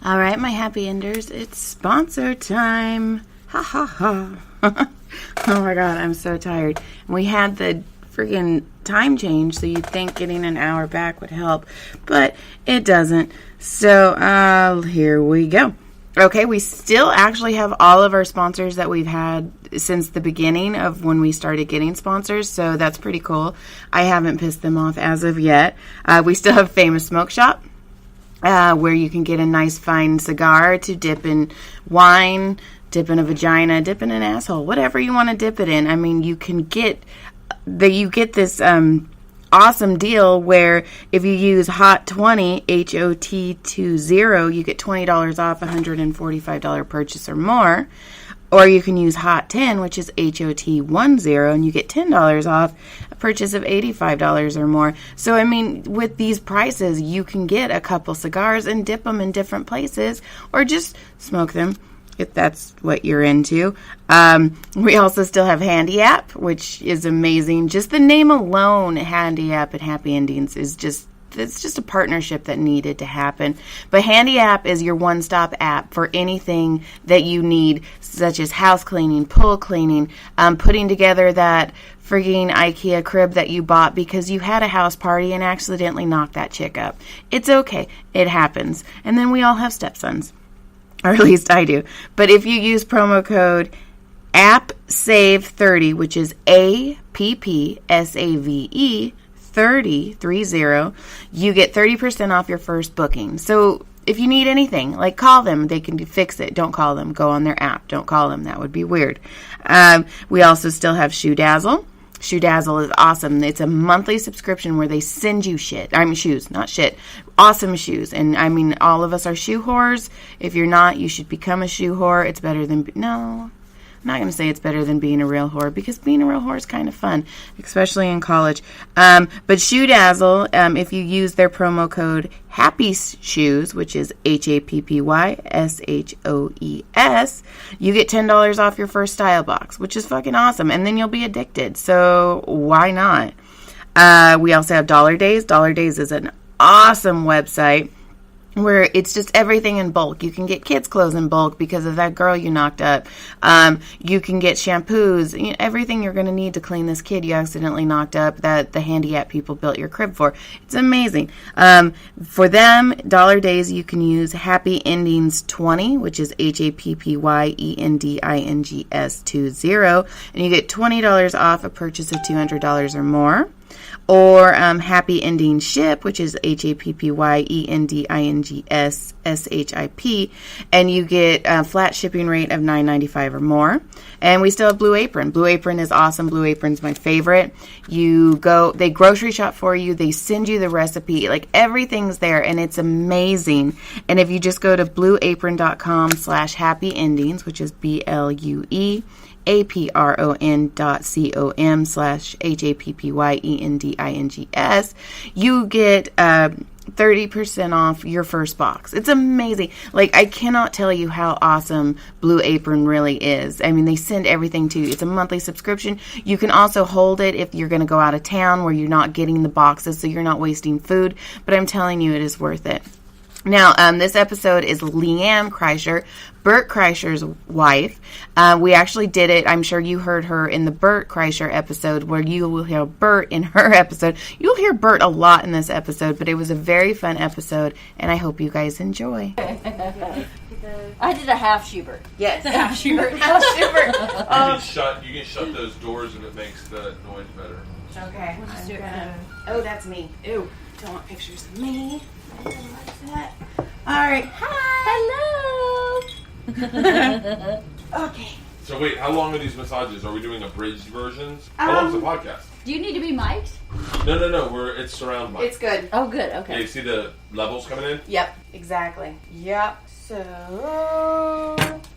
All right, my happy enders, it's sponsor time. Ha ha ha. Oh my God, I'm so tired. We had the friggin' time change, so you'd think getting an hour back would help, but it doesn't. So here we go. Okay, we still actually have all of our sponsors that we've had since the beginning of when we started getting sponsors, so that's pretty cool. I haven't pissed them off as of yet. We still have Famous Smoke Shop, where you can get a nice fine cigar to dip in wine, dip in a vagina, dip in an asshole, whatever you want to dip it in. I mean, you get this awesome deal where if you use HOT20, HOT20, you get $20 off a $145 purchase or more. Or you can use HOT10, which is HOT10, and you get $10 off a purchase of $85 or more. So, I mean, with these prices, you can get a couple cigars and dip them in different places or just smoke them if that's what you're into. We also still have Handy App, which is amazing. Just the name alone, Handy App and Happy Endings, is just it's just a partnership that needed to happen. But Handy App is your one-stop app for anything that you need, such as house cleaning, pool cleaning, putting together that frigging IKEA crib that you bought because you had a house party and accidentally knocked that chick up. It's okay. It happens. And then we all have stepsons. Or at least I do. But if you use promo code APPSAVE30, which is APPSAVE 30, you get 30% off your first booking. So if you need anything, like call them, they can fix it. Don't call them. Go on their app. Don't call them. That would be weird. We also still have Shoe Dazzle. Shoe Dazzle is awesome. It's a monthly subscription where they send you shit. I mean, shoes, not shit. Awesome shoes. And I mean, all of us are shoe whores. If you're not, you should become a shoe whore. It's better than... No, I'm not going to say it's better than being a real whore because being a real whore is kind of fun, especially in college. But Shoe Dazzle, if you use their promo code HAPPYSHOES, which is HAPPYSHOES, you get $10 off your first style box, which is fucking awesome. And then you'll be addicted. So why not? We also have Dollar Days. Dollar Days is an awesome website where it's just everything in bulk. You can get kids' clothes in bulk because of that girl you knocked up. You can get shampoos, everything you're going to need to clean this kid you accidentally knocked up that the Handy App people built your crib for. It's amazing. For them, Dollar Days, you can use Happy Endings 20, which is HAPPYENDINGS 20, and you get $20 off a purchase of $200 or more. Or Happy Ending Ship, which is HAPPYENDINGS SHIP, and you get a flat shipping rate of $9.95 or more. And we still have Blue Apron. Blue Apron is awesome. Blue Apron's my favorite. They grocery shop for you. They send you the recipe. Like, everything's there, and it's amazing. And if you just go to blueapron.com/happy endings, which is BLUEAPRON.com/HAPPYENDINGS, you get 30% off your first box. It's amazing. Like, I cannot tell you how awesome Blue Apron really is. I mean, they send everything to you. It's a monthly subscription. You can also hold it if you're going to go out of town where you're not getting the boxes, so you're not wasting food. But I'm telling you, it is worth it. Now, this episode is LeeAnn Kreischer, Bert Kreischer's wife. We actually did it. I'm sure you heard her in the Bert Kreischer episode where you will hear Bert in her episode. You'll hear Bert a lot in this episode, but it was a very fun episode, and I hope you guys enjoy. I did a half Schubert. Yes. Half Schubert. Half Schubert. You can shut those doors and it makes the noise better. Okay. We'll just do it. Oh, that's me. Ew. Don't want pictures of me. I don't like that. All right. Hi. Hello. Okay. So wait, how long are these massages? Are we doing abridged versions? How long is the podcast? Do you need to be mic'd? No. It's surround mic. It's good. Oh, good. Yeah, Okay. you see the levels coming in? Yep. Exactly. Yep. So,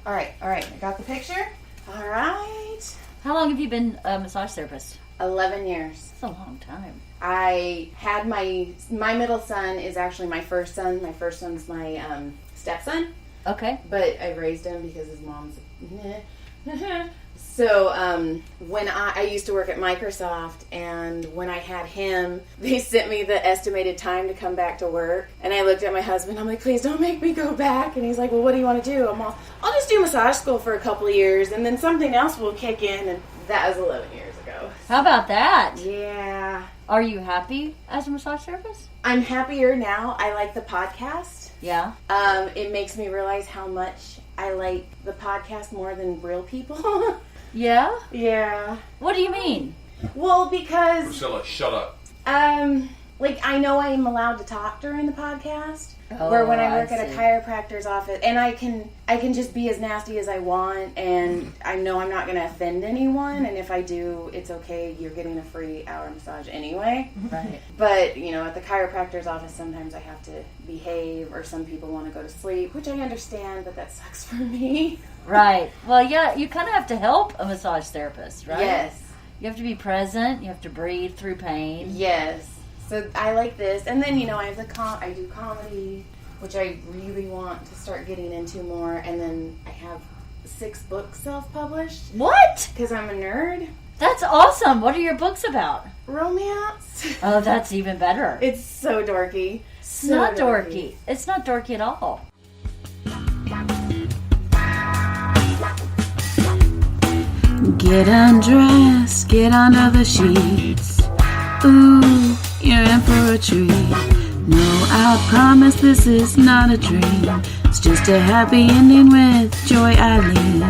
all right. I got the picture. All right. How long have you been a massage therapist? 11 years. That's a long time. I had my middle son is actually my first son. My first son's my stepson. Okay. But I raised him because his mom's So, when I used to work at Microsoft, and when I had him, they sent me the estimated time to come back to work. And I looked at my husband, I'm like, please don't make me go back. And he's like, well, what do you want to do? I'll just do massage school for a couple of years, and then something else will kick in. And that was 11 years ago. How about that? Yeah. Are you happy as a massage therapist? I'm happier now. I like the podcast. Yeah. It makes me realize how much I like the podcast more than real people. Yeah? Yeah. What do you mean? Well, because Priscilla, shut up. like I know I am allowed to talk during the podcast. Where when I work at a chiropractor's office, and I can just be as nasty as I want, and I know I'm not going to offend anyone, and if I do, it's okay. You're getting a free hour massage anyway. Right. But at the chiropractor's office, sometimes I have to behave, or some people want to go to sleep, which I understand, but that sucks for me. Right. Well, yeah, you kind of have to help a massage therapist, right? Yes. You have to be present. You have to breathe through pain. Yes. So I like this, and then I have I do comedy, which I really want to start getting into more, and then I have 6 books self-published. What? Because I'm a nerd. That's awesome. What are your books about? Romance. Oh, that's even better. It's so dorky. It's not dorky. It's not dorky at all. Get undressed, get under the sheets. Ooh, you're in for a treat. No, I promise this is not a dream. It's just a happy ending with Joy Eileen.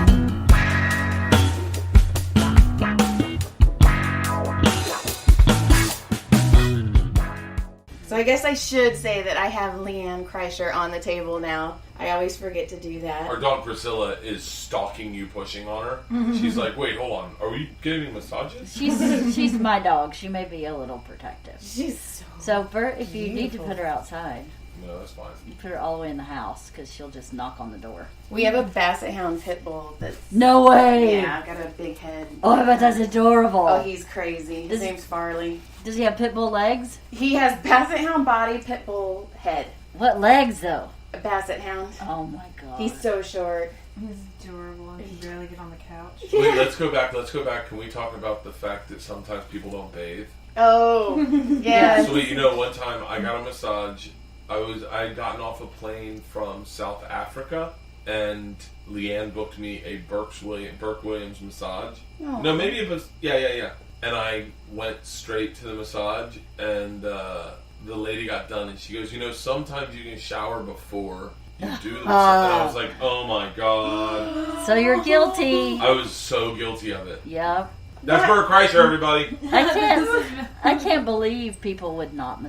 So I guess I should say that I have LeeAnn Kreischer on the table now. I always forget to do that. Our dog Priscilla is stalking you, pushing on her. She's like, wait, hold on. Are we getting massages? She's my dog. She may be a little protective. She's So if you need to beautiful. put her outside, No, that's fine. you put her all the way in the house because she'll just knock on the door. We have a Basset Hound pit bull that's No way! yeah, got a big head. Oh, I bet that's adorable. Oh, he's crazy. His Does- name's Farley. Does he have pit bull legs? He has Basset Hound body, pit bull head. What legs, though? A Basset Hound. Oh, my God. He's so short. He's adorable. He can barely get on the couch. Wait, let's go back. Can we talk about the fact that sometimes people don't bathe? Oh, yeah. So one time I got a massage. I had gotten off a plane from South Africa, and LeeAnn booked me a Burke Williams massage. Oh. No, maybe it was yeah. And I went straight to the massage, and the lady got done, and she goes, sometimes you can shower before you do the massage. And I was like, oh my God. So you're guilty. I was so guilty of it. Yeah. That's Bert Kreischer, everybody. I can't believe people would not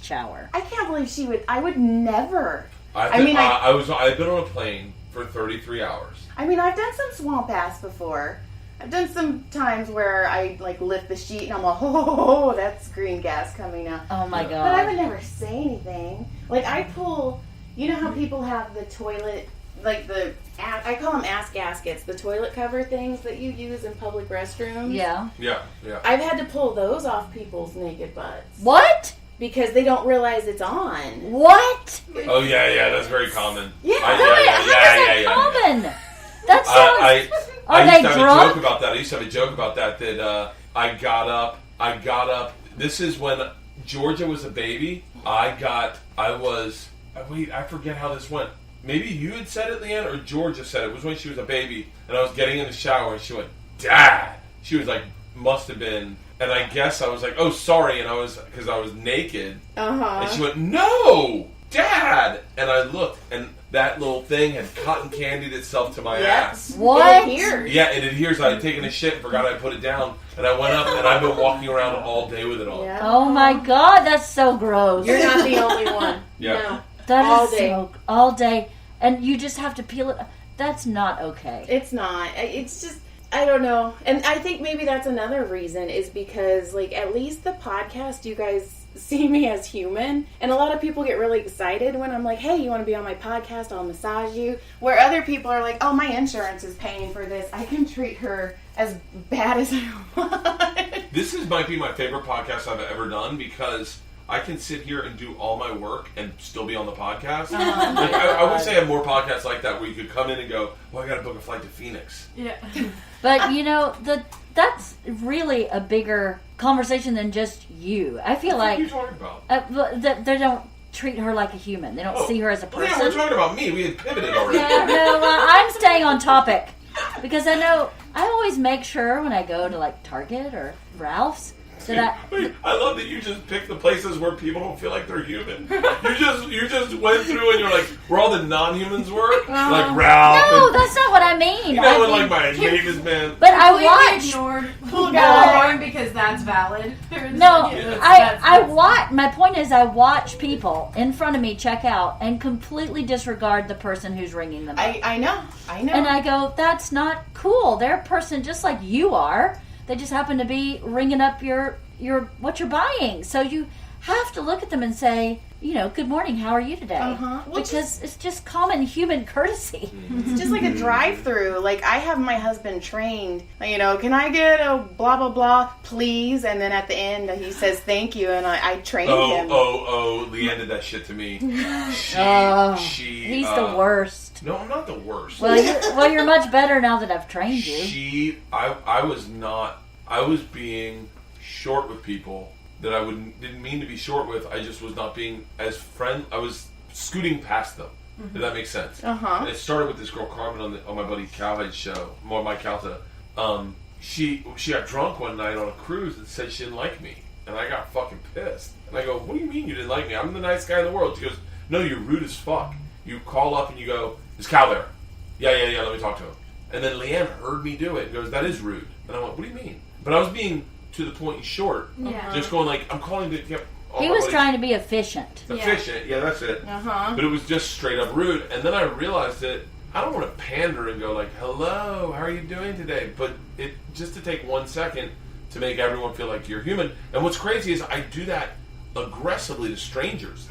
shower. I can't believe she would. I would never. I've been on a plane for 33 hours. I've done some swamp ass before. I've done some times where I lift the sheet and I'm like, oh, that's green gas coming out. Oh my Yeah. God. But I would never say anything. I pull. You know how people have the toilet, I call them ass gaskets, the toilet cover things that you use in public restrooms. Yeah. Yeah. I've had to pull those off people's naked butts. What? Because they don't realize it's on. What? Oh yeah, that's very common. Yeah. How is that common? That sounds... I Are used they to have drunk? a joke about that. I used to have a joke about that I got up. This is when Georgia was a baby. I forget how this went. Maybe you had said it, LeeAnn, or Georgia said it. It was when she was a baby, and I was getting in the shower, and she went, Dad! She was like, must have been, and I guess I was like, oh, sorry, and because I was naked, and she went, no! Dad! And I looked, and that little thing had cotton candied itself to my ass. What? It adheres. Yeah, it adheres. I had taken a shit and forgot I put it down, and I went up, and I've been walking around all day with it on. Yeah. Oh my God, that's so gross. You're not the only one. Yeah. No. That all is day. all day, and you just have to peel it. That's not okay. It's not. It's just, I don't know. And I think maybe that's another reason is because, at least the podcast, you guys see me as human. And a lot of people get really excited when I'm like, hey, you want to be on my podcast? I'll massage you. Where other people are like, oh, my insurance is paying for this. I can treat her as bad as I want. This might be my favorite podcast I've ever done because I can sit here and do all my work and still be on the podcast. Like, I would say I have more podcasts like that where you could come in and go, well, I got to book a flight to Phoenix. Yeah. But that's really a bigger conversation than just you. I feel What like are you talking about? they don't treat her like a human. They don't see her as a person. Yeah, we're talking about me. We had pivoted already. I'm staying on topic because I always make sure when I go to like Target or Ralph's that I love that you just pick the places where people don't feel like they're human. You just went through and you're like, where all the non-humans work, like Ralph. No, and, that's not what I mean. you know, when like my maintenance man. But I Completely watch. ignored because that's valid. No, Yeah. I watch. My point is, I watch people in front of me check out and completely disregard the person who's ringing them up. I know. And I go, that's not cool. They're a person just like you are. They just happen to be ringing up your what you're buying. So you have to look at them and say, good morning, how are you today? Well, because it's just common human courtesy. It's just like a drive-through. Like, I have my husband trained. Can I get a blah, blah, blah, please? And then at the end, he says thank you, and I trained him. LeeAnn did that shit to me. He's the worst. No, I'm not the worst. Well, you're much better now that I've trained you. I was being short with people that I didn't mean to be short with. I just was not being as friend. I was scooting past them. If that makes sense. And it started with this girl Carmen on my buddy Cowhead's show, Mike Calta. She got drunk one night on a cruise and said she didn't like me, and I got fucking pissed. And I go, "What do you mean you didn't like me? I'm the nice guy in the world." She goes, "No, you're rude as fuck. You call up and you go, 'Is Cal there?' Yeah, let me talk to him." And then LeeAnn heard me do it and goes, "That is rude." And I went, "What do you mean?" But I was being to the point and short. Yeah. Just going like, I'm calling to get... He was trying to be efficient. Efficient, yeah, that's it. But it was just straight up rude. And then I realized that I don't want to pander and go like, "Hello, how are you doing today?" But it just to take 1 second to make everyone feel like you're human. And what's crazy is I do that aggressively to strangers.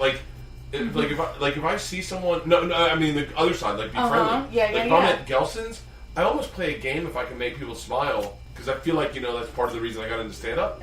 If I see someone, no, I mean the other side, like be friendly. If I'm at Gelson's, I almost play a game if I can make people smile, because I feel like that's part of the reason I got into stand up.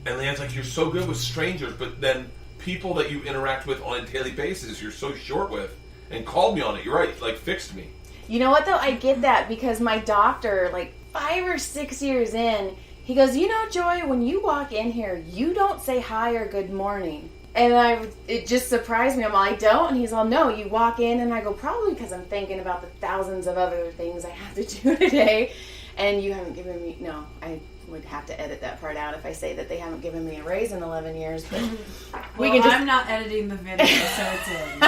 And LeeAnn's like, "You're so good with strangers, but then people that you interact with on a daily basis, you're so short with," and called me on it. You're right, like fixed me. You know what though? I get that because my doctor, like 5 or 6 years in, he goes, "Joy, when you walk in here, you don't say hi or good morning." And it just surprised me. I'm all, "I don't." And he's all, "No, you walk in." And I go, "Probably because I'm thinking about the thousands of other things I have to do today. And you haven't given me..." No, I would have to edit that part out if I say that they haven't given me a raise in 11 years. But I'm not editing the video, so it's in.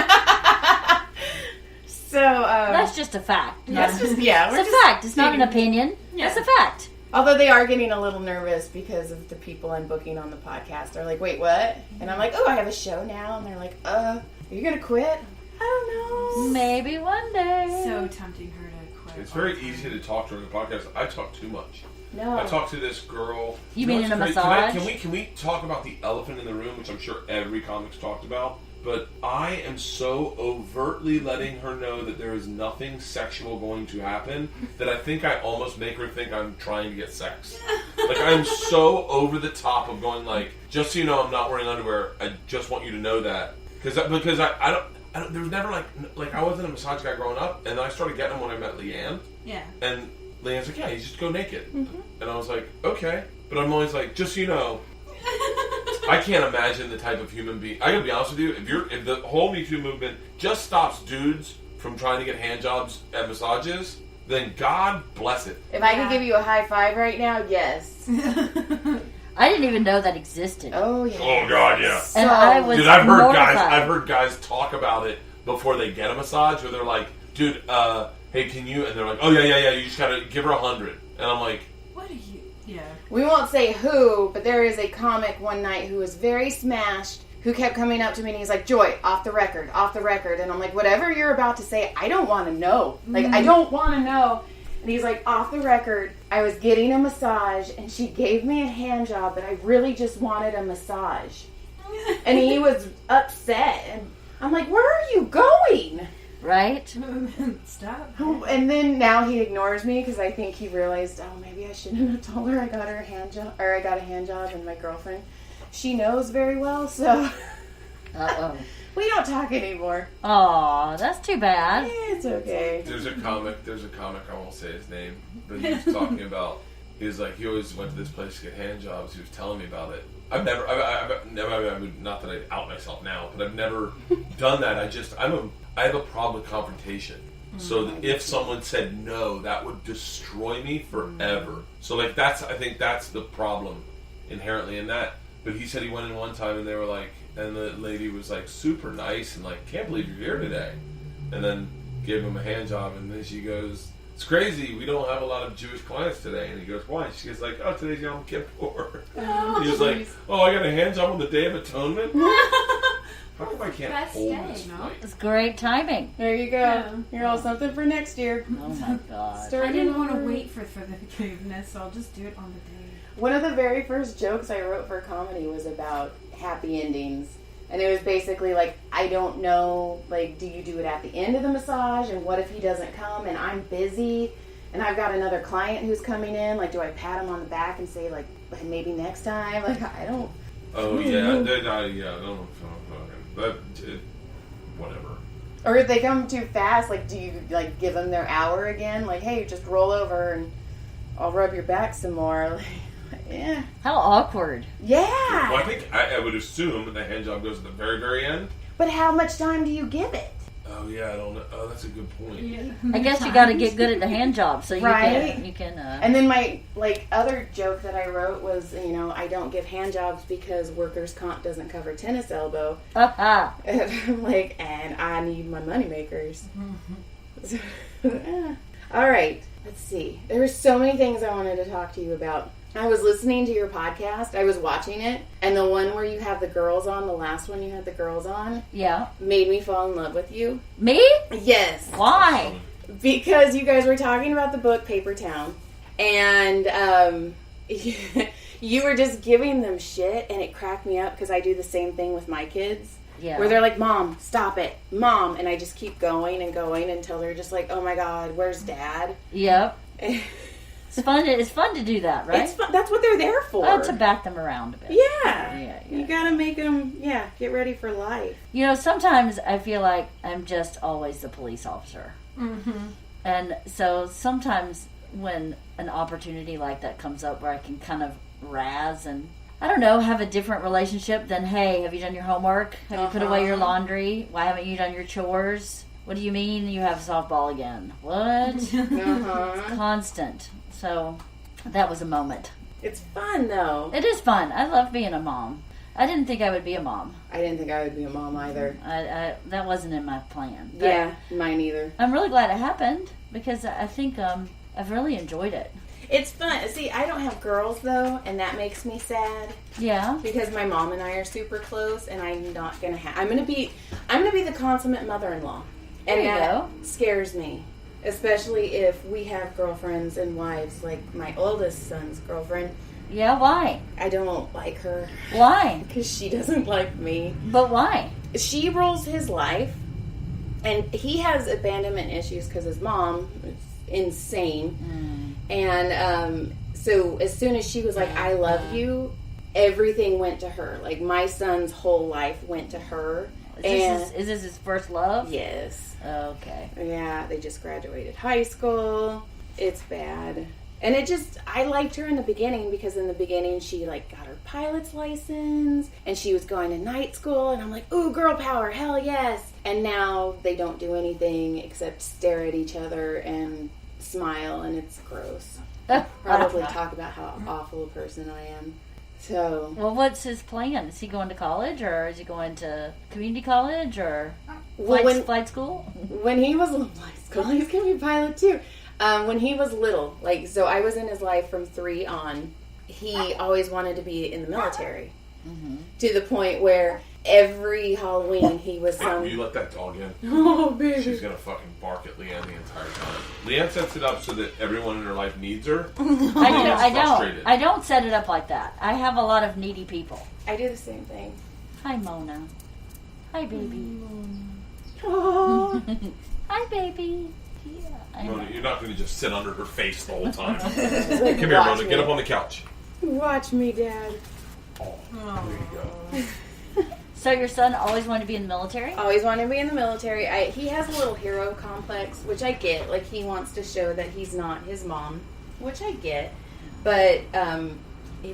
So, that's just a fact. It's a fact. It's not an opinion. Yeah. It's a fact. Although they are getting a little nervous because of the people I'm booking on the podcast. They're like, "Wait, what?" And I'm like, "Oh, I have a show now." And they're like, "Are you going to quit?" I don't know. Maybe one day. So tempting her to quit. It's very easy to talk during a podcast. I talk too much. No. I talked to this girl. You mean in a what's massage? Can we talk about the elephant in the room, which I'm sure every comic's talked about? But I am so overtly letting her know that there is nothing sexual going to happen that I think I almost make her think I'm trying to get sex. Like, I'm so over the top of going like, "Just so you know, I'm not wearing underwear. I just want you to know that." Because I don't, there was never like I wasn't a massage guy growing up, and then I started getting them when I met LeeAnn. Yeah. And LeeAnn's like, "Yeah, you just go naked." And I was like, "Okay." But I'm always like, "Just so you know, I can't imagine the type of human being." I gotta be honest with you, if the whole Me Too movement just stops dudes from trying to get hand jobs at massages, then God bless it. If I could give you a high five right now, yes. I didn't even know that existed. Oh yeah. Oh God, yeah. And I was Dude, I've heard guys talk about it before they get a massage, where they're like, "Dude, hey, can you?" And they're like, "Oh yeah. You just gotta give her 100." And I'm like, "What are you?" Yeah. We won't say who, but there is a comic one night who was very smashed, who kept coming up to me and he's like, "Joy, off the record. And I'm like, "Whatever you're about to say, I don't want to know. Like, I don't want to know." And he's like, "Off the record, I was getting a massage and she gave me a hand job, but I really just wanted a massage." And he was upset. And I'm like, "Where are you going?" Right? Stop. And then now he ignores me because I think he realized, oh, maybe I shouldn't have told her I got her a hand job, or I got a hand job and my girlfriend she knows very well, so Uh-oh. we don't talk anymore. Aw, that's too bad. It's okay. There's a comic, I won't say his name, but he was talking about, he was like, he always went to this place to get hand jobs. He was telling me about it. I've never, not that I out myself now, but I've never done that. I have a problem with confrontation. So that if someone said no, that would destroy me forever. So like I think that's the problem inherently in that. But he said he went in one time and they were like, and the lady was like super nice and like, can't believe you're here today. And then gave him a hand job and then she goes, it's crazy, we don't have a lot of Jewish clients today. And he goes, why? She goes like, oh, today's Yom Kippur. He was like, oh, I got a hand job on the Day of Atonement? How come I can't hold this fight? It's great timing. There you go. Yeah. You're all something for next year. Oh my God. I didn't want to wait for the forgiveness, so I'll just do it on the day. One of the very first jokes I wrote for comedy was about happy endings. And it was basically like, I don't know, like, do you do it at the end of the massage? And what if he doesn't come and I'm busy and I've got another client who's coming in? Like, do I pat him on the back and say, like, maybe next time? Like, I don't. Oh, yeah. No. But, whatever. Or if they come too fast, like, do you, like, give them their hour again? Like, hey, just roll over and I'll rub your back some more. Like, yeah. How awkward. Yeah. Well, I think I would assume that the hand job goes at the very, very end. But how much time do you give it? Oh, yeah, I don't know. Oh, that's a good point. Yeah. I guess you got to get good at the hand job so you Right. can. And then my, like, other joke that I wrote was, you know, I don't give hand jobs because workers' comp doesn't cover tennis elbow. Ha And I'm like, and I need my moneymakers. All right, let's see. There were so many things I wanted to talk to you about. I was listening to your podcast. I was watching it. And the one where you have the girls on, the last one you had the girls on, Yeah. made me fall in love with you. Me? Yes. Why? Because you guys were talking about the book Paper Town. And you were just giving them shit. And it cracked me up because I do the same thing with my kids. Yeah. Where they're like, Mom, stop it. Mom. And I just keep going and going until they're just like, oh my God, where's Dad? Yep. It's fun. It's fun to do that, right? It's fun. That's what they're there for. Oh, to back them around a bit. Yeah. You gotta make them, get ready for life. You know, sometimes I feel like I'm just always the police officer. Mm-hmm. And so sometimes when an opportunity like that comes up where I can kind of razz and, I don't know, have a different relationship than, hey, have you done your homework? Have you put away your laundry? Why haven't you done your chores? What do you mean you have softball again? What? It's constant. So that was a moment. It's fun, though. It is fun. I love being a mom. I didn't think I would be a mom. I didn't think I would be a mom either. I that wasn't in my plan. But Yeah, mine either. I'm really glad it happened because I think I've really enjoyed it. It's fun. See, I don't have girls, though, and that makes me sad. Yeah. Because my mom and I are super close, and I'm not gonna have. I'm gonna be the consummate mother-in-law, There and you that go. scares me, especially if we have girlfriends and wives. Like my oldest son's girlfriend, Yeah, why? I don't like her Why? because she doesn't like me. But why? She rules his life, and he has abandonment issues because his mom is insane. And so as soon as she was like, I love you, everything went to her. Like my son's whole life went to her. Is this his first love? Yes. Okay. Yeah, they just graduated high school. It's bad. And I liked her in the beginning because in the beginning she like got her pilot's license and she was going to night school and I'm like, ooh, girl power, hell yes. And now they don't do anything except stare at each other and smile, and it's gross. Probably talk about how awful a person I am. So, Well, what's his plan? Is he going to college, or is he going to community college, or flight school? when he was in flight school, he's gonna be a pilot too. When he was little, like, so I was in his life from 3 on. He always wanted to be in the military, to the point where every Halloween he was Will you let that dog in? Oh, baby. She's gonna fucking bark at LeeAnn the entire time. LeeAnn sets it up so that everyone in her life needs her. I don't set it up like that. I have a lot of needy people. I do the same thing. Hi, Mona. Hi, baby. Oh. Hi, baby. Yeah, I know. Mona, you're not gonna just sit under her face the whole time. Like, Come here, watch Mona. me. Get up on the couch. Watch me, Dad. Oh, there you go. So your son always wanted to be in the military? Always wanted to be in the military. He has a little hero complex, which I get. Like, he wants to show that he's not his mom, which I get. But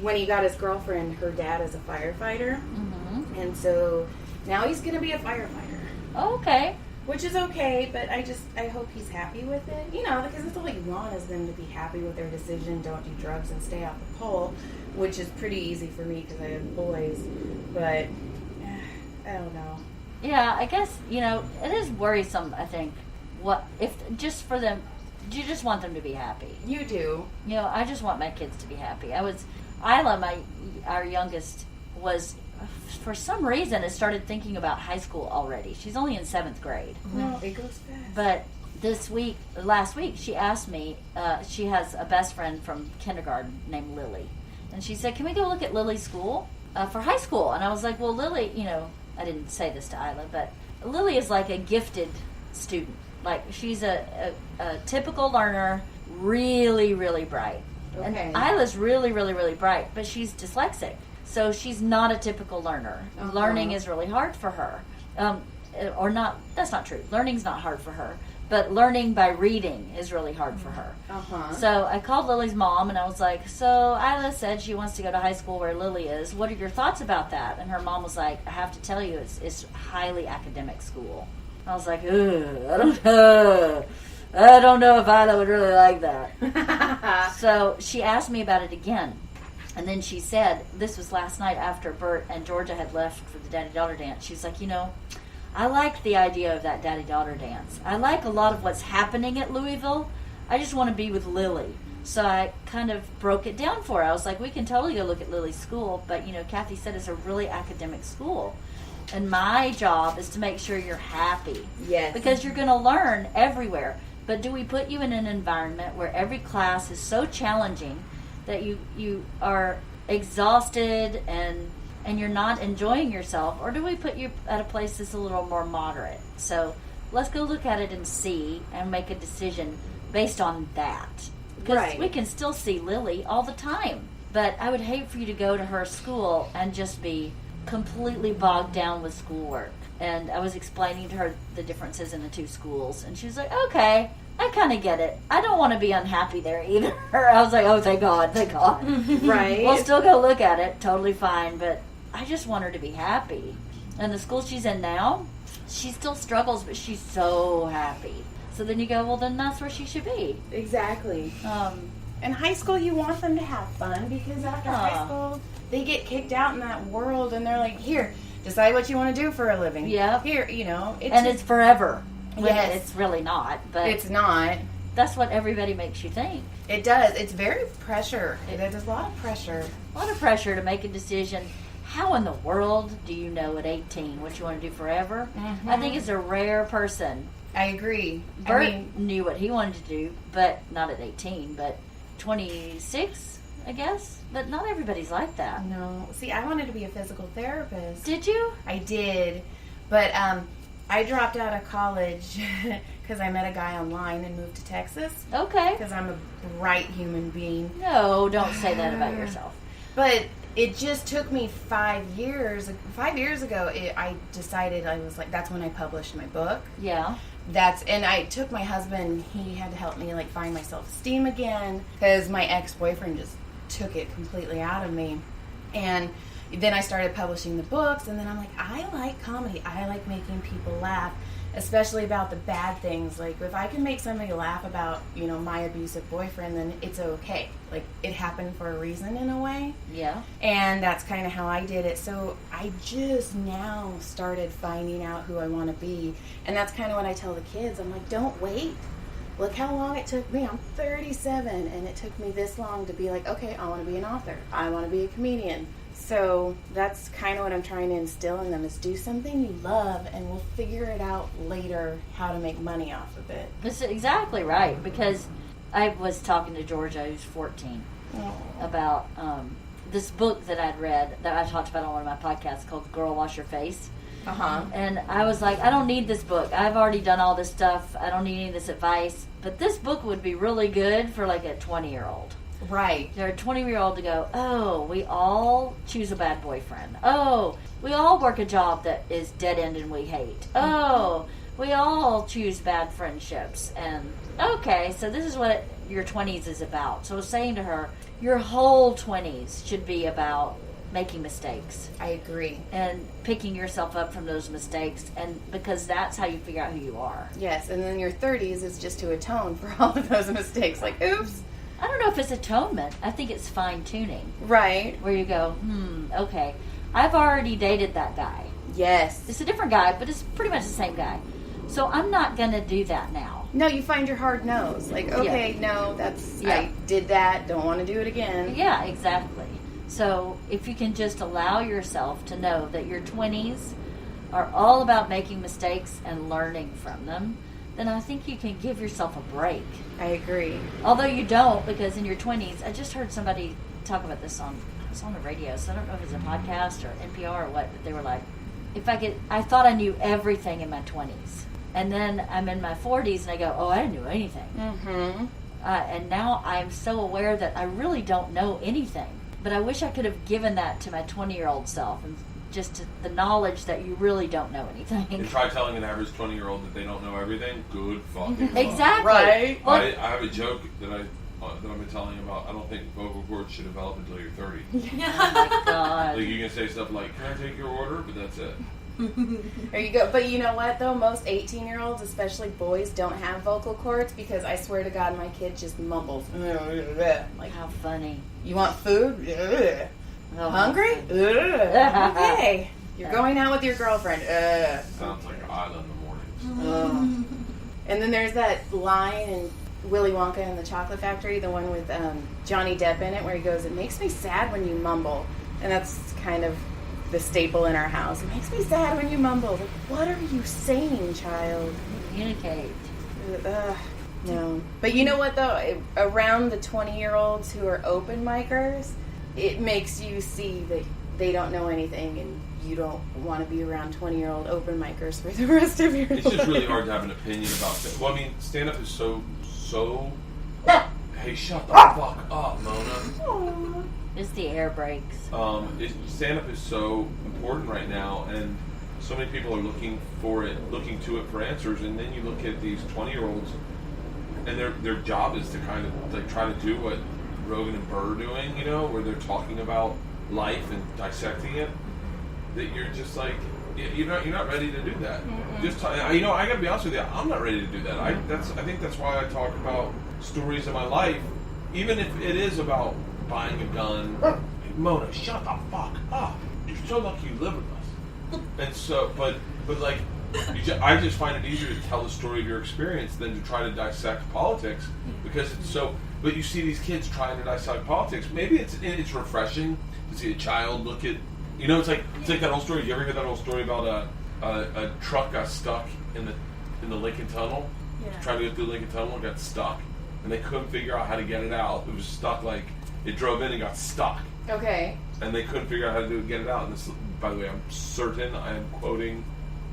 when he got his girlfriend, her dad is a firefighter. Mm-hmm. And so now he's going to be a firefighter. Oh, okay. Which is okay, but I hope he's happy with it. You know, because that's all you want is them to be happy with their decision, don't do drugs and stay off the pole, which is pretty easy for me because I have boys. But I don't know. Yeah, I guess, you know, it is worrisome, I think. What if just for them, you just want them to be happy. You do. You know, I just want my kids to be happy. Isla, our youngest, was, for some reason, has started thinking about high school already. She's only in 7th grade. No, it goes fast. But last week, she asked me, she has a best friend from kindergarten named Lily. And she said, can we go look at Lily's school for high school? And I was like, well, Lily, you know, I didn't say this to Isla, but Lily is like a gifted student. Like, she's a typical learner, really, really bright. Okay. And Isla's really, really, really bright, but she's dyslexic. So she's not a typical learner. Uh-huh. Learning is really hard for her. Or not, that's not true. Learning's not hard for her. But learning by reading is really hard for her. Uh-huh. So I called Lily's mom and I was like, so Isla said she wants to go to high school where Lily is. What are your thoughts about that? And her mom was like, I have to tell you, it's highly academic school. I was like, I don't know if Isla would really like that. So she asked me about it again. And then she said, this was last night after Bert and Georgia had left for the daddy-daughter dance. She was like, you know, I like the idea of that daddy-daughter dance. I like a lot of what's happening at Louisville. I just want to be with Lily. So I kind of broke it down for her. I was like, we can totally go look at Lily's school, but, you know, Kathy said it's a really academic school. And my job is to make sure you're happy. Yes. Because you're going to learn everywhere. But do we put you in an environment where every class is so challenging that you are exhausted and you're not enjoying yourself? Or do we put you at a place that's a little more moderate? So let's go look at it and see and make a decision based on that. Because Right. we can still see Lily all the time. But I would hate for you to go to her school and just be completely bogged down with schoolwork. And I was explaining to her the differences in the two schools. And she was like, okay, I kind of get it. I don't want to be unhappy there either. I was like, oh, thank God, thank God. Right. We'll still go look at it, totally fine. But I just want her to be happy. And the school she's in now, she still struggles, but she's so happy. So then you go, well, then that's where she should be. Exactly. In high school, you want them to have fun because after high school, they get kicked out in that world and they're like, here, decide what you want to do for a living. Yep. Here, you know. It's forever. Yes. It's really not. But It's not. that's what everybody makes you think. It does. It's very pressure. There's a lot of pressure. A lot of pressure to make a decision. How in the world do you know at 18 what you want to do forever? Mm-hmm. I think it's a rare person. I agree. Bert knew what he wanted to do, but not at 18, but 26, I guess. But not everybody's like that. No. See, I wanted to be a physical therapist. Did you? I did. But I dropped out of college because I met a guy online and moved to Texas Okay. because I'm a bright human being. No, don't say that about yourself. But it just took me 5 years. 5 years ago, I decided, I was like, that's when I published my book. Yeah. And I took my husband, he had to help me like find my self-esteem again because my ex-boyfriend just took it completely out of me. And then I started publishing the books, and then I'm like, I like comedy. I like making people laugh, especially about the bad things. Like, if I can make somebody laugh about, you know, my abusive boyfriend, then it's okay. Like, it happened for a reason in a way. Yeah. And that's kind of how I did it. So I just now started finding out who I want to be. And that's kind of what I tell the kids. I'm like, don't wait. Look how long it took me. I'm 37, and it took me this long to be like, okay, I want to be an author. I want to be a comedian. So that's kind of what I'm trying to instill in them is do something you love, and we'll figure it out later how to make money off of it. That's exactly right, because I was talking to Georgia, who's 14, about this book that I'd read that I talked about on one of my podcasts called Girl Wash Your Face. Uh-huh. And I was like, I don't need this book. I've already done all this stuff. I don't need any of this advice. But this book would be really good for like a 20-year-old. Right. They're a 20-year-old to go, oh, we all choose a bad boyfriend. Oh, we all work a job that is dead end and we hate. Oh, we all choose bad friendships. And, okay, so this is what your 20s is about. So I was saying to her, your whole 20s should be about making mistakes. I agree. And picking yourself up from those mistakes, and because that's how you figure out who you are. Yes, and then your 30s is just to atone for all of those mistakes. Like, oops. I don't know if it's atonement. I think it's fine-tuning. Right. Where you go, okay, I've already dated that guy. Yes. It's a different guy, but it's pretty much the same guy. So I'm not going to do that now. No, you find your hard no's. Like, okay, no, that's, I did that, don't want to do it again. Yeah, exactly. So if you can just allow yourself to know that your 20s are all about making mistakes and learning from them, then I think you can give yourself a break. I agree. Although you don't, because in your 20s, I just heard somebody talk about this on the radio, so I don't know if it's a podcast or NPR or what, but they were like, I thought I knew everything in my 20s. And then I'm in my 40s and I go, oh, I didn't know anything. Mm-hmm. And now I'm so aware that I really don't know anything. But I wish I could have given that to my 20-year-old self, and just the knowledge that you really don't know anything. And try telling an average 20-year-old that they don't know everything. Good fucking luck. Exactly. Right. Well, I have a joke that I've been telling you about. I don't think vocal cords should develop until you're 30. oh my God. Like, you can say stuff like, "Can I take your order?" But that's it. There you go. But you know what, though? Most 18-year-olds, especially boys, don't have vocal cords, because I swear to God, my kid just mumbles. Like, How funny. you want food? Oh, Hungry? Okay. You're going out with your girlfriend. Sounds like Island in the mornings. And then there's that line in Willy Wonka and the Chocolate Factory, the one with Johnny Depp in it, where he goes, "It makes me sad when you mumble." And that's kind of the staple in our house. It makes me sad when you mumble. Like, what are you saying, child? Communicate. No. But you know what, though? Around the 20-year-olds who are open micers, it makes you see that they don't know anything, and you don't want to be around 20-year-old open micers for the rest of your life. It's just really hard to have an opinion about that. Well, I mean, stand-up is so... Hey, shut the fuck up, Mona. It's the air brakes. Stand-up is so important right now, and so many people are looking to it for answers, and then you look at these 20-year-olds, and their job is to kind of like try to do what Rogan and Burr are doing, you know, where they're talking about life and dissecting it. That you're just like, you're not ready to do that. Mm-hmm. Just I gotta be honest with you, I'm not ready to do that. I think that's why I talk about stories of my life, even if it is about buying a gun. Mona, shut the fuck up. You're so lucky you live with us. And so, but like, I just find it easier to tell the story of your experience than to try to dissect politics, because it's so. But you see these kids trying to dissect politics. Maybe it's refreshing to see a child look at. You know, it's like that old story. You ever hear that old story about a truck got stuck in the Lincoln Tunnel? Yeah. Trying to get through the Lincoln Tunnel, got stuck, and they couldn't figure out how to get it out. It was stuck, like it drove in and got stuck. Okay. And they couldn't figure out how to get it out. And this, by the way, I'm certain I am quoting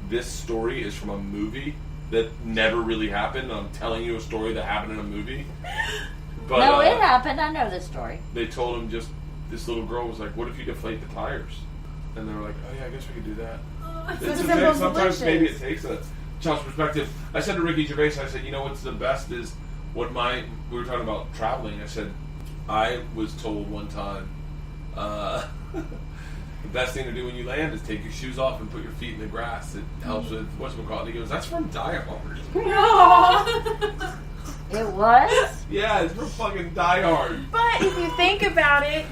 this story is from a movie that never really happened. I'm telling you a story that happened in a movie. But, No, it happened. I know this story. They told him this little girl was like, "What if you deflate the tires?" And they were like, "Oh yeah, I guess we could do that." Sometimes maybe it takes a child's perspective. I said to Ricky Gervais, I said, you know what's the best is we were talking about traveling. I said, I was told one time, the best thing to do when you land is take your shoes off and put your feet in the grass. It helps with whatchamacallit. He goes, that's from Die Hard. It was? Yeah, it's from fucking Die Hard. But if you think about it,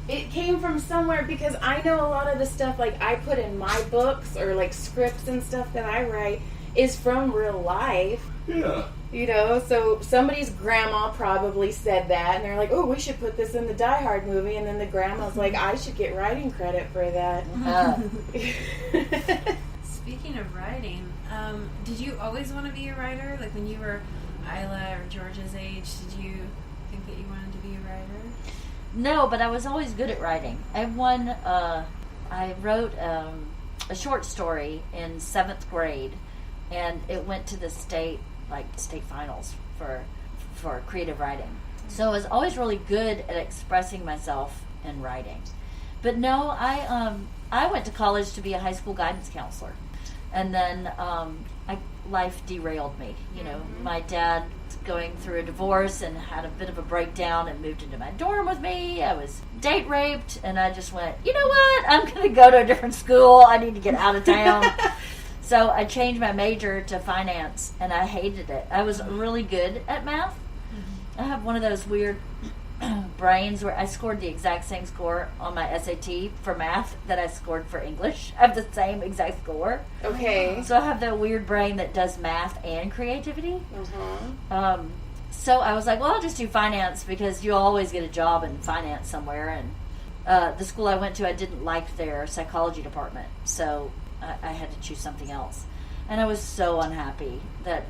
it came from somewhere, because I know a lot of the stuff like I put in my books or like scripts and stuff that I write is from real life. Yeah. You know, so somebody's grandma probably said that, and they're like, "Oh, we should put this in the Die Hard movie," and then the grandma's like, "I should get writing credit for that." Speaking of writing, did you always want to be a writer? Like when you were Isla or George's age, did you think that you wanted to be a writer? No, but I was always good at writing. I wrote a short story in 7th grade, and it went to the state finals for creative writing. So I was always really good at expressing myself in writing. But no, I went to college to be a high school guidance counselor. And then life derailed me. You know, my dad going through a divorce and had a bit of a breakdown and moved into my dorm with me. I was date raped, and I just went, you know what? I'm going to go to a different school. I need to get out of town. So I changed my major to finance, and I hated it. I was really good at math. I have one of those weird brains where I scored the exact same score on my SAT for math that I scored for English. I have the same exact score. Okay. So I have that weird brain that does math and creativity. So I was like, well, I'll just do finance because you'll always get a job in finance somewhere. And the school I went to, I didn't like their psychology department. So I had to choose something else. And I was so unhappy that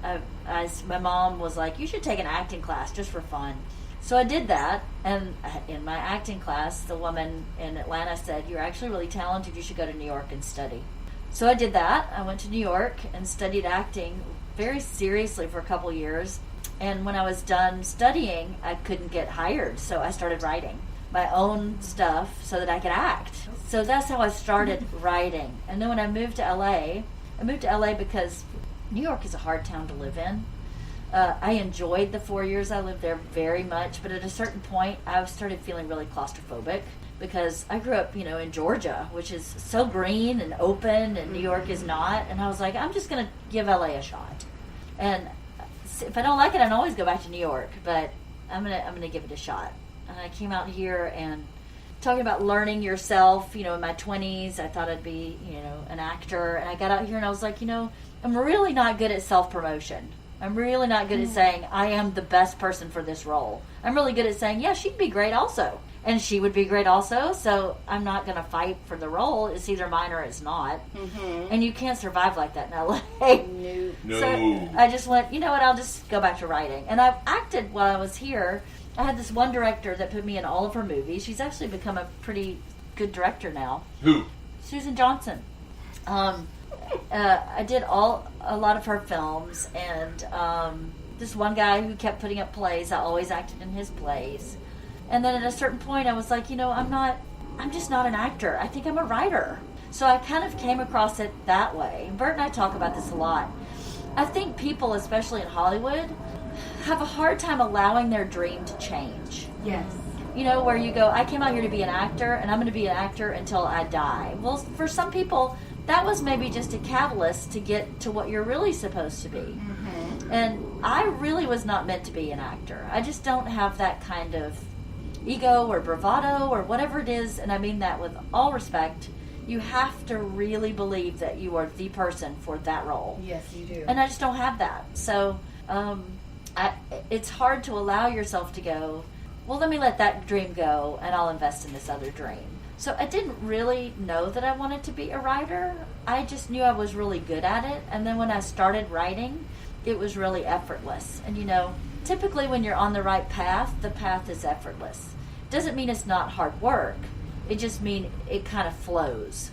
my mom was like, you should take an acting class just for fun. So I did that, and in my acting class, the woman in Atlanta said, you're actually really talented, you should go to New York and study. So I did that. I went to New York and studied acting very seriously for a couple years. And when I was done studying, I couldn't get hired, so I started writing my own stuff so that I could act. So that's how I started writing. And then when I moved to LA because New York is a hard town to live in. I enjoyed the 4 years I lived there very much, but at a certain point, I started feeling really claustrophobic because I grew up, in Georgia, which is so green and open, and New York is not. And I was like, I'm just going to give LA a shot. And if I don't like it, I can always go back to New York, but I'm gonna give it a shot. And I came out here and talking about learning yourself. In my 20s, I thought I'd be, an actor, and I got out here and I was like, I'm really not good at self-promotion. I'm really not good at saying, I am the best person for this role. I'm really good at saying, yeah, she'd be great also. And she would be great also, so I'm not going to fight for the role. It's either mine or it's not. And you can't survive like that in LA. No. So I just went, you know what, I'll just go back to writing. And I've acted while I was here. I had this one director that put me in all of her movies. She's actually become a pretty good director now. Who? Susan Johnson. I did a lot of her films, and this one guy who kept putting up plays, I always acted in his plays. And then at a certain point, I was like, I'm just not an actor. I think I'm a writer. So I kind of came across it that way. Bert and I talk about this a lot. I think people, especially in Hollywood, have a hard time allowing their dream to change. Yes. Where you go, I came out here to be an actor, and I'm going to be an actor until I die. Well, for some people, that was maybe just a catalyst to get to what you're really supposed to be. And I really was not meant to be an actor. I just don't have that kind of ego or bravado or whatever it is, and I mean that with all respect. You have to really believe that you are the person for that role. Yes, you do. And I just don't have that. So it's hard to allow yourself to go, well, let me let that dream go, and I'll invest in this other dream. So I didn't really know that I wanted to be a writer. I just knew I was really good at it. And then when I started writing, it was really effortless. And typically when you're on the right path, the path is effortless. Doesn't mean it's not hard work. It just means it kind of flows,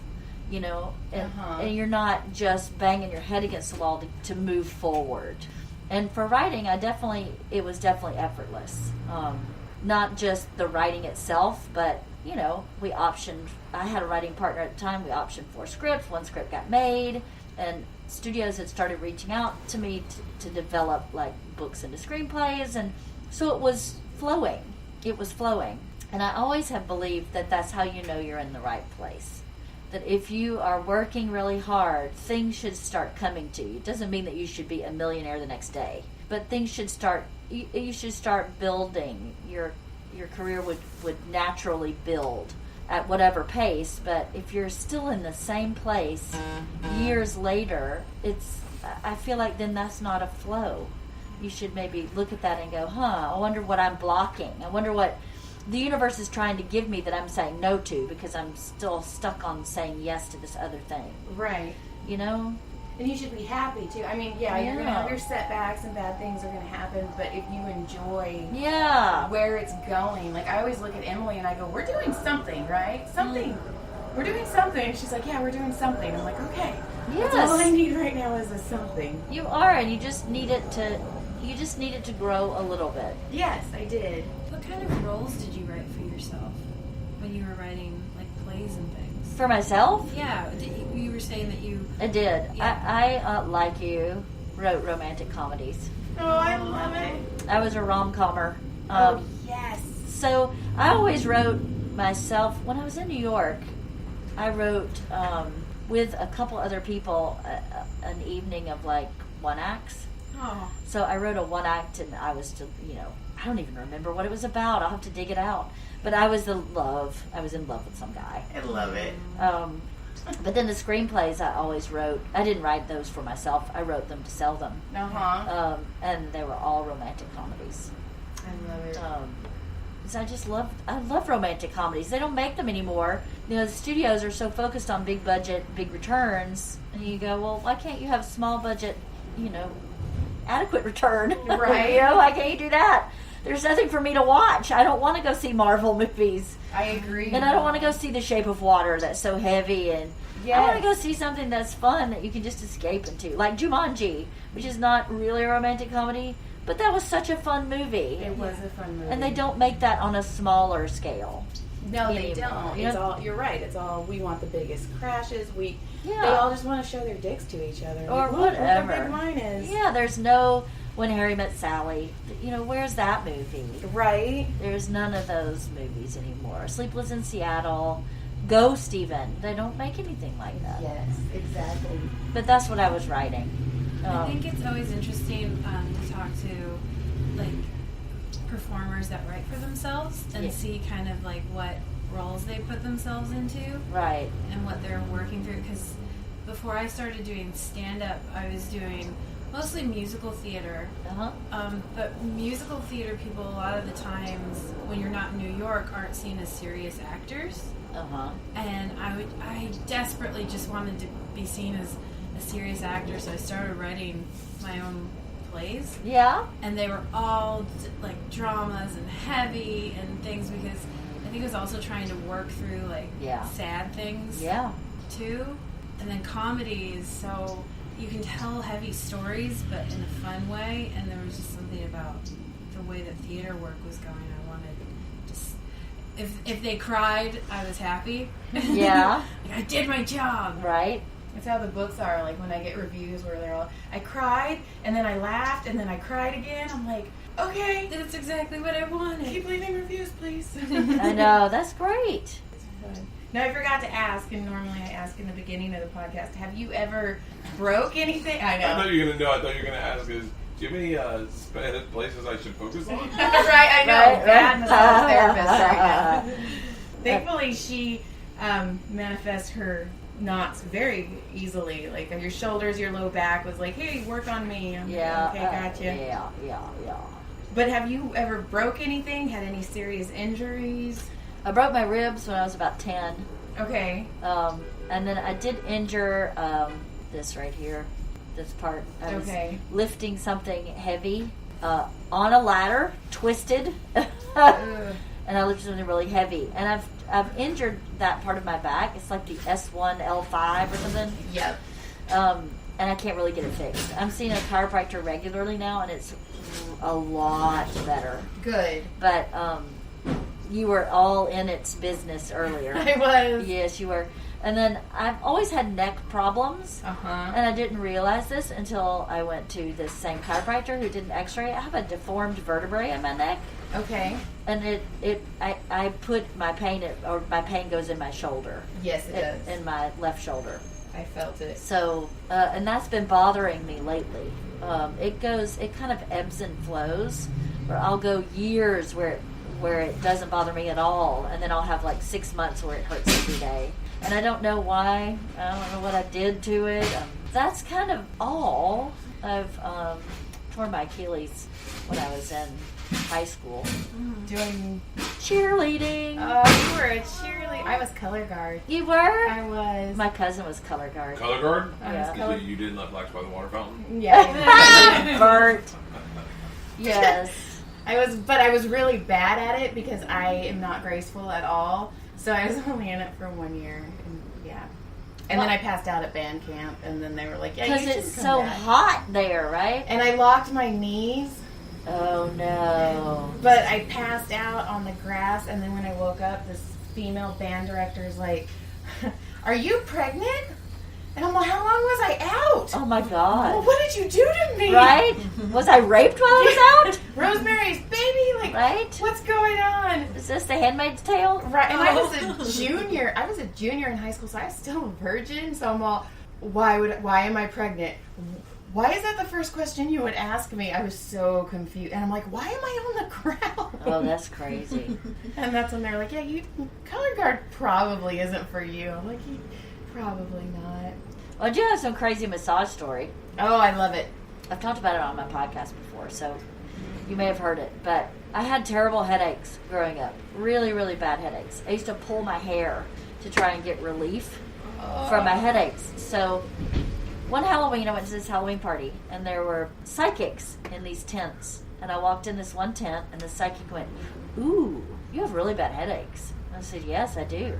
and you're not just banging your head against the wall to move forward. And for writing, it was definitely effortless. Not just the writing itself, but I had a writing partner at the time. We optioned 4 scripts. 1 script got made, and studios had started reaching out to me to develop like books into screenplays, and so it was flowing. And I always have believed that that's how you know you're in the right place. That if you are working really hard, things should start coming to you. It doesn't mean that you should be a millionaire the next day, but things should start. You should start building. Your career would naturally build at whatever pace. But if you're still in the same place years later, I feel like then that's not a flow. You should maybe look at that and go, I wonder what I'm blocking. I wonder what the universe is trying to give me that I'm saying no to because I'm still stuck on saying yes to this other thing. Right. And you should be happy too. I mean, you're going to have your setbacks and bad things are going to happen, but if you enjoy where it's going, like I always look at Emily and I go, we're doing something, right? We're doing something. And she's like, yeah, we're doing something. I'm like, okay. Yes. That's all I need right now is a something. You are, and you just need it to grow a little bit. Yes, I did. What kind of roles did you write for yourself when you were writing like plays and things? For myself, Yeah, you were saying that you. I did. Yeah. I like you, wrote romantic comedies. Oh, I love it. I was a rom-commer. Oh, yes. So I always wrote myself when I was in New York. I wrote with a couple other people an evening of like one acts. Oh. So I wrote a one act, and I was I don't even remember what it was about. I'll have to dig it out. But I was in love with some guy. I love it. But then the screenplays I always wrote. I didn't write those for myself. I wrote them to sell them. Uh-huh. And they were all romantic comedies. I love it. So I love romantic comedies. They don't make them anymore. The studios are so focused on big budget, big returns. And you go, well, why can't you have small budget, adequate return? Right. Why can't you do that? There's nothing for me to watch. I don't want to go see Marvel movies. I agree. And I don't want to go see The Shape of Water that's so heavy. And I want to go see something that's fun that you can just escape into. Like Jumanji, which is not really a romantic comedy, but that was such a fun movie. It was a fun movie. And they don't make that on a smaller scale. No, they anymore. don't. It's all. You're right. It's all. We want the biggest crashes. They Yeah. all just want to show their dicks to each other. Or Like, look whatever. What a big mine is. Yeah, there's no When Harry Met Sally. Where's that movie? Right. There's none of those movies anymore. Sleepless in Seattle, Ghost even. They don't make anything like that. Yes. Exactly. But that's what I was writing. I think it's always interesting to talk to like performers that write for themselves and Yeah. see kind of like what roles they put themselves into Right. and what they're working through. Because before I started doing stand-up, I was doing mostly musical theater. Uh-huh. But musical theater people, a lot of the times, when you're not in New York, aren't seen as serious actors. Uh-huh. And I desperately just wanted to be seen as a serious actor, so I started writing my own plays. Yeah. And they were all like dramas and heavy and things, because I think it was also trying to work through like sad things Yeah. too. And then comedies, so you can tell heavy stories, but in a fun way. And there was just something about the way that theater work was going. I wanted just, if they cried, I was happy. Yeah. Like, I did my job. Right. That's how the books are. Like when I get reviews where they're all, I cried and then I laughed and then I cried again. I'm like, okay, That's exactly what I wanted. keep leaving reviews, please. I know. That's great. Now, I forgot to ask, and normally I ask in the beginning of the podcast, have you ever broke anything? I I know. thought you were gonna know. I thought you were gonna ask is, do you have any places I should focus on? Right, I know. Right, Bad right. massage therapist right now. Thankfully, she manifests her knots very easily. Like your shoulders, your low back was like, hey, work on me. I'm Yeah. like, okay, gotcha. Yeah. But have you ever broke anything? Had any serious injuries? I broke my ribs when I was about 10. Okay. And then I did injure this right here, this part. I was lifting something heavy on a ladder, twisted, and I lifted something really heavy. And I've injured that part of my back. It's like the S1, L5 or something. Yep. And I can't really get it fixed. I'm seeing a chiropractor regularly now, and it's a lot better. Good. But you were all in its business earlier. I was. Yes, you were. And then I've always had neck problems, Uh-huh. and I didn't realize this until I went to this same chiropractor who did an X-ray. I have a deformed vertebrae in my neck, Okay. and I put my pain my pain goes in my shoulder, Yes, it does. in my left shoulder. I felt it. So, and that's been bothering me lately. It kind of ebbs and flows, where I'll go years where it doesn't bother me at all, and then I'll have like 6 months where it hurts every day. And I don't know why. I don't know what I did to it. That's kind of all. I've torn my Achilles when I was in high school. Doing. Cheerleading. Oh, you were a cheerleader. I was color guard. You were? I was. My cousin was color guard. Color guard? Yeah. Because you didn't let blacks by the water fountain? Yeah. Bert. Yes. But I was really bad at it because I am not graceful at all. So I was only in it for 1 year. And yeah. And then I passed out at band camp, and then they were like, yeah, you Because should it's come so back. hot there, right? And I locked my knees, Oh no. but I passed out on the grass, and then when I woke up, this female band director is like, are you pregnant? And I'm like, how long was I out? Oh my Well, God. what did you do to me? Right? Was I raped while I was out? Rosemary's Baby, like, Right? what's going on? Is this The Handmaid's Tale? Right, and I was a junior. I was a junior in high school, so I was still a virgin. So I'm all, why am I pregnant? Why is that the first question you would ask me? I was so confused, and I'm like, why am I on the ground? Oh, that's crazy. And that's when they're like, yeah, you color guard probably isn't for you. I'm like, probably not. Well, I do have some crazy massage story. Oh, I love it. I've talked about it on my podcast before, so you may have heard it. But I had terrible headaches growing up. Really, really bad headaches. I used to pull my hair to try and get relief from my headaches. So one Halloween, I went to this Halloween party, and there were psychics in these tents. And I walked in this one tent, and the psychic went, ooh, you have really bad headaches. And I said, yes, I do.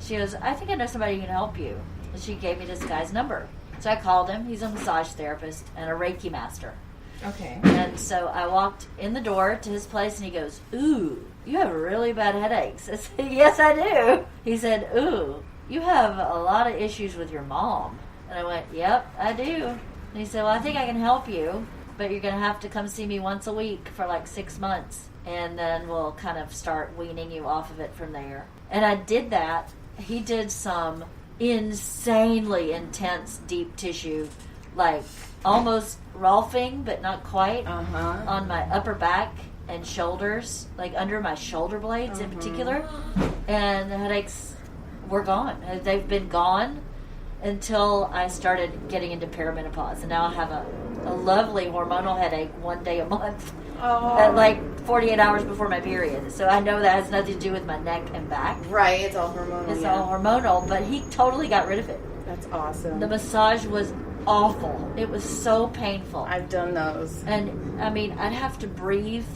She goes, I think I know somebody who can help you. And she gave me this guy's number. So I called him. He's a massage therapist and a Reiki master. Okay. And so I walked in the door to his place, and he goes, ooh, you have really bad headaches. I said, yes, I do. He said, ooh, you have a lot of issues with your mom. And I went, yep, I do. And he said, well, I think I can help you, but you're going to have to come see me once a week for like 6 months, and then we'll kind of start weaning you off of it from there. And I did that. He did some insanely intense deep tissue, like almost Rolfing, but not quite, on my upper back and shoulders, like under my shoulder blades in particular. And the headaches were gone. They've been gone until I started getting into perimenopause. And now I have a lovely hormonal headache one day a month, at like 48 hours before my period. So I know that has nothing to do with my neck and back. Right, it's all hormonal. It's all hormonal, but he totally got rid of it. That's awesome. The massage was awful. It was so painful. I've done those. And I mean, I'd have to breathe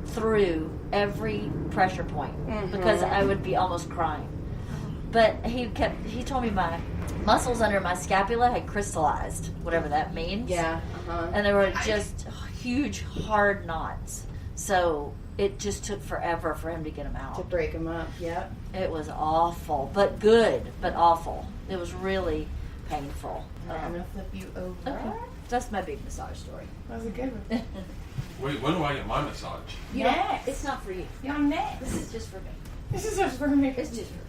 through every pressure point because I would be almost crying. But he told me my muscles under my scapula had crystallized, whatever that means. Yeah. And they were just huge, hard knots. So it just took forever for him to get them out. To break them up, yep. It was awful, but good, but awful. It was really painful. I'm going to flip you over. Okay. That's my big massage story. That was a good one. Wait, when do I get my massage? Next. It's not for you. Yeah, next. This is just for me. This is just for me. It's just for me.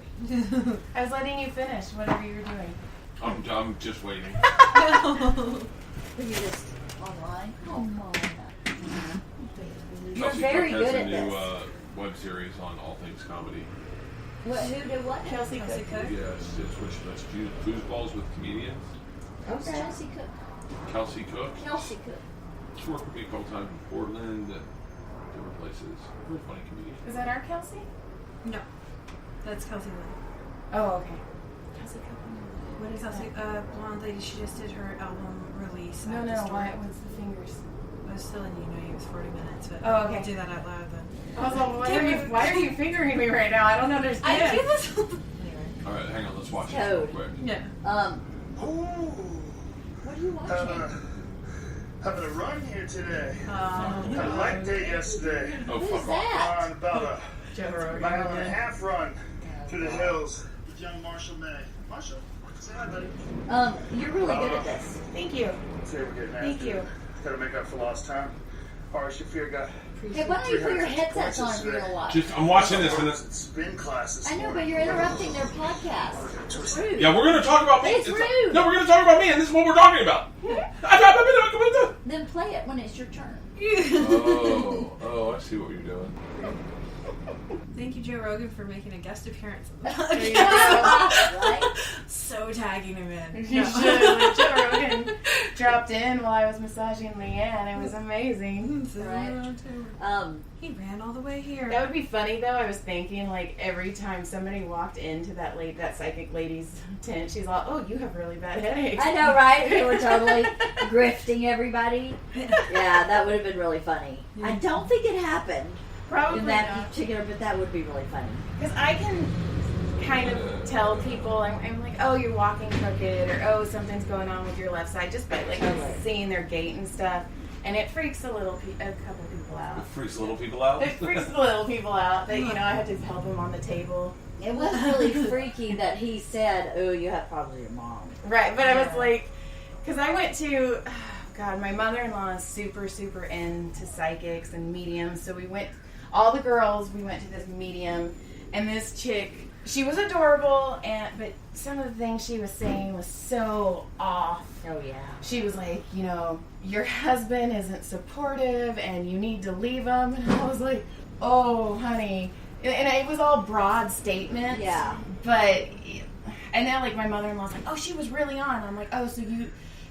I was letting you finish whatever you were doing. I'm just waiting. Were you just online? Oh, my. You're Chelsea very Cook good has at a new this. web series on all things comedy. Who did what? Kelsey Cook. Yes, it's which that's foosballs with comedians. Who's Chelsea Cook? Kelsey Cook. Kelsey Cook. She's worked with me a couple times in Portland and different places. Really funny comedian. Is that our Kelsey? No, that's Kelsey Lynn. Oh, okay. Kelsey Cook. What is Kelsey? Blonde lady. She just did her album release. No, at the no. store. Why? What's the fingers? I was still in it was 40 minutes, but Oh, okay. I'll do that out loud then. I was like, why are you fingering me right now? I don't understand. I give this. Anyway. All right, hang on. Let's watch it Toad. real quick. Yeah. What are you watching? Having a run here today. Oh. Had a light day yesterday. Oh, Who's fuck off. that? On about a Joe Rogan. mile and a half run through the hills with young Marshall May. Marshall, say hi, buddy. You're really good at this. Thank you. Say we're getting Thank after you. it. Gotta make up for lost time. Ari Shafir got Hey, why don't you put your headsets on if you're going to watch? I'm watching this and it's spin classes. I know, but you're interrupting their podcast. It's rude. yeah, we're gonna talk about me. It's rude. No, we're gonna talk about me, and this is what we're talking about. Then play it when it's your turn. Oh, I see what you're doing. Thank you, Joe Rogan, for making a guest appearance on the There you podcast. go. Right? So tagging him in. You should. Like, Joe Rogan dropped in while I was massaging LeeAnn. It was amazing. Right. He ran all the way here. That would be funny though. I was thinking like every time somebody walked into that psychic lady's tent, she's like, "Oh, you have really bad headaches." I know, right? They were totally grifting everybody. Yeah, that would have been really funny. I don't think it happened Probably in that not. particular, but that would be really funny. Because I can kind of tell people, I'm like, oh, you're walking crooked, or oh, something's going on with your left side, just by like seeing their gait and stuff. And it freaks a couple people out. It freaks little people out? It freaks the little people out that, I had to help them on the table. It was really freaky that he said, oh, you have problems with your mom. Right, but I was like, because I went to, God, my mother-in-law is super, super into psychics and mediums, so we went, all the girls, we went to this medium, and this chick, she was adorable, but some of the things she was saying was so off. Oh, yeah. She was like, your husband isn't supportive, and you need to leave him, and I was like, oh, honey. And it was all broad statements. Yeah. But, and now, like, my mother-in-law's like, oh, she was really on. I'm like, oh, so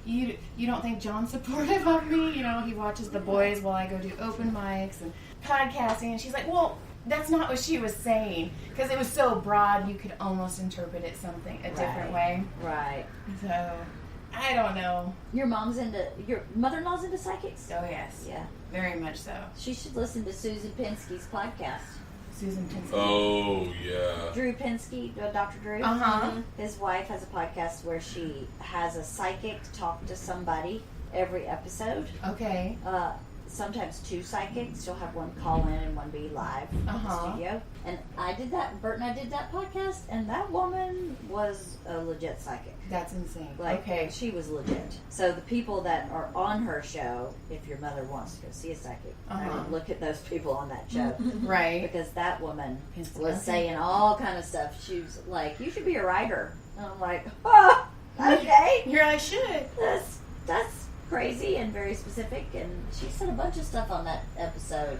you don't think John's supportive of me? He watches the boys while I go do open mics and podcasting. And she's like, well, that's not what she was saying. Because it was so broad, you could almost interpret it a different way. Right. So, I don't know. Your mother-in-law's into psychics? Oh, yes. Yeah. Very much so. She should listen to Susan Pinsky's podcast. Susan Pinsky. Oh, yeah. Drew Pinsky, Dr. Drew. Uh-huh. His wife has a podcast where she has a psychic talk to somebody every episode. Okay. Sometimes two psychics. She'll have one call in and one be live in the studio. And I did that. Bert and I did that podcast, and that woman was a legit psychic. That's insane. Okay. She was legit. So the people that are on her show, if your mother wants to go see a psychic, I would look at those people on that show. Right. Because that woman was saying all kind of stuff. She was like, you should be a writer. And I'm like, oh, okay. I should. That's crazy and very specific, and she said a bunch of stuff on that episode.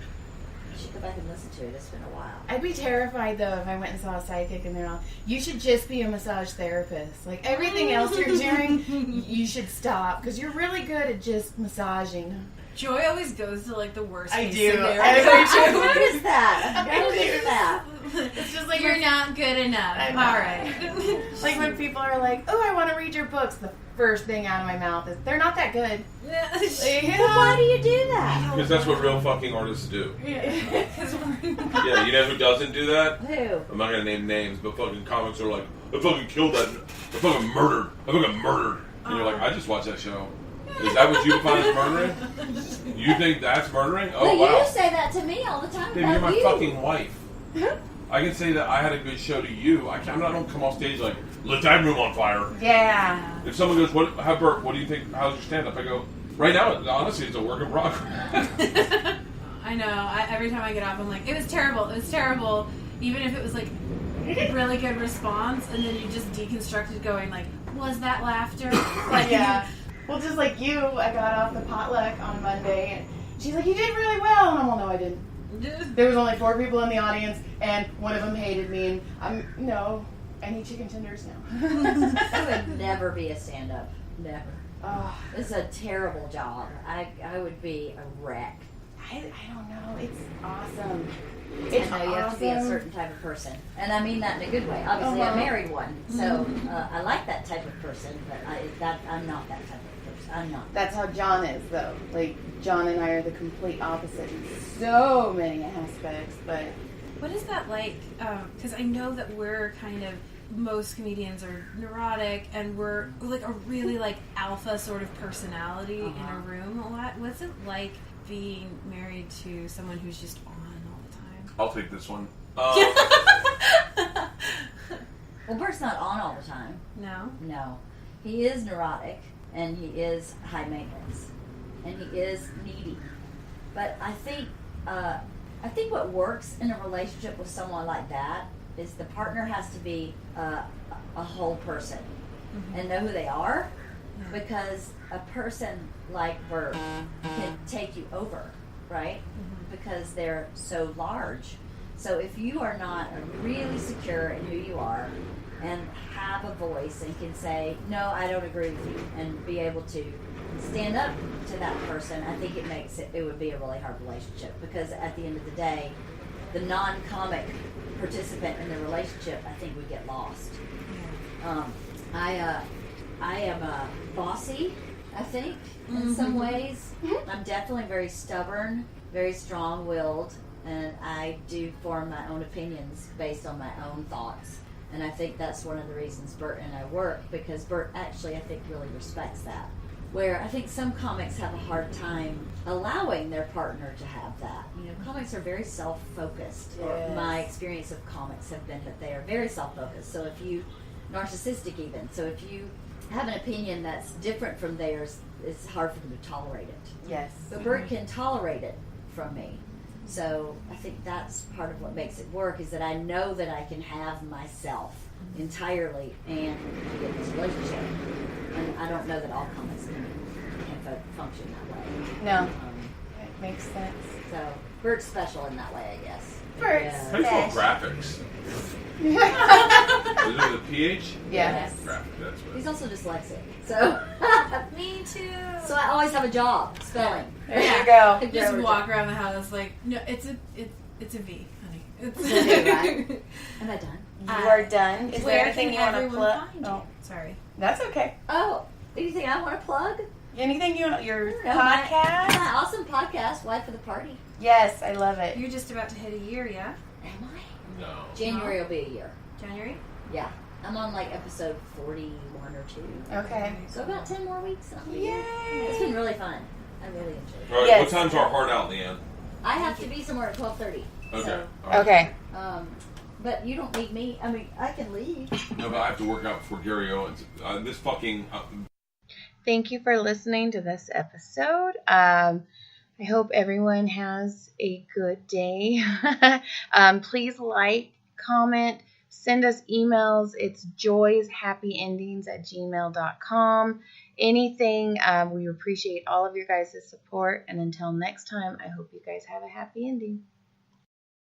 You should go back and listen to it. It's been a while. I'd be terrified, though, if I went and saw a psychic and they're all, you should just be a massage therapist. Like, everything else you're doing, you should stop, because you're really good at just massaging. Joy always goes to like the worst I case do. scenario. I've noticed that. I've noticed that. It's just like You're not good enough. I know. All right. Like when people are like, oh, I want to read your books, the first thing out of my mouth is, they're not that good. But why do you do that? Because that's what real fucking artists do. Yeah. Yeah, you know who doesn't do that? Who? I'm not gonna name names, but fucking comics are like, I fucking killed that. I fucking murdered. And you're like, I just watched that show. Is that what you define as murdering? You think that's murdering? Oh, But wow. you say that to me all the time. Dude, about you're my you. fucking wife. I can say that I had a good show to you. I don't come off stage like, lit that room on fire. Yeah. If someone goes, Bert, what do you think, how's your stand-up? I go, right now, honestly, it's a work in progress. I know. Every time I get off, I'm like, it was terrible. It was terrible. Even if it was like a really good response, and then you just deconstruct it going like, was that laughter? Like, Yeah. Well, just like you, I got off the potluck on Monday, and she's like, you did really well. And I'm like, no, I didn't. There was only 4 people in the audience, and one of them hated me, and I need chicken tenders now. I would never be a stand-up. Never. Oh, It's a terrible job. I would be a wreck. I don't know. It's awesome. I It's know you have to be a awesome. certain type of person, and I mean that in a good way. Obviously, I married one, so I like that type of person. But I'm not that type of person. I'm not. That's how John is, though. Like, John and I are the complete opposite in so many aspects, but what is that like? Because I know that we're kind of, most comedians are neurotic, and we're like a really like alpha sort of personality in a room a lot. What's it like being married to someone who's just on all the time? I'll take this one. Well, Bert's not on all the time. No? No. He is neurotic, and he is high maintenance, and he is needy. But I think what works in a relationship with someone like that is the partner has to be a whole person and know who they are, because a person like Bert can take you over, right? Because they're so large. So if you are not really secure in who you are and have a voice and can say, no, I don't agree with you, and be able to stand up to that person, I think it would be a really hard relationship, because at the end of the day, the non-comic participant in the relationship, I think, would get lost. I am bossy, I think, in some ways. I'm definitely very stubborn, very strong-willed, and I do form my own opinions based on my own thoughts. And I think that's one of the reasons Bert and I work, because Bert actually, I think, really respects that. Where I think some comics have a hard time allowing their partner to have that. You know, comics are very self-focused. Yes. My experience of comics have been that they are very self-focused. So if you, narcissistic even, so if you have an opinion that's different from theirs, it's hard for them to tolerate it. Yes. But Bert can tolerate it from me. So I think that's part of what makes it work, is that I know that I can have myself entirely and be in this relationship. And I don't know that all comics can function that way. No. It makes sense. So Bert's special in that way, I guess. Bert's How do you spell graphics? Is it with a PH? Yes. Graphic, that's what. He's also dyslexic. So Me too. so I always have a job spelling. There you go. I Just never walk do. around the house like, no, it's a V, honey. It's It's a V, right? Am I done? You are done. Is there Where anything can you want to everyone plug? find you? Oh, Sorry. that's okay. Oh, anything I want to plug? Anything you want? Your No, podcast? My awesome podcast, Wife of the Party. Yes, I love it. You're just about to hit a year, yeah? Am I? No. January will be a year. January? Yeah. I'm on like episode 41 or 2. Okay. So about 10 more weeks and I'll be here. Yay! It's been really fun. I really enjoyed it. All right, Yes. what time's our heart out, LeeAnn? I have to be somewhere at 12:30. Okay. So, All right. Okay. but you don't need me. I mean, I can leave. No, but I have to work out before Gary Owens. This fucking. Thank you for listening to this episode. I hope everyone has a good day. Please like, comment, send us emails. It's joyshappyendings@gmail.com. Anything. We appreciate all of your guys' support. And until next time, I hope you guys have a happy ending.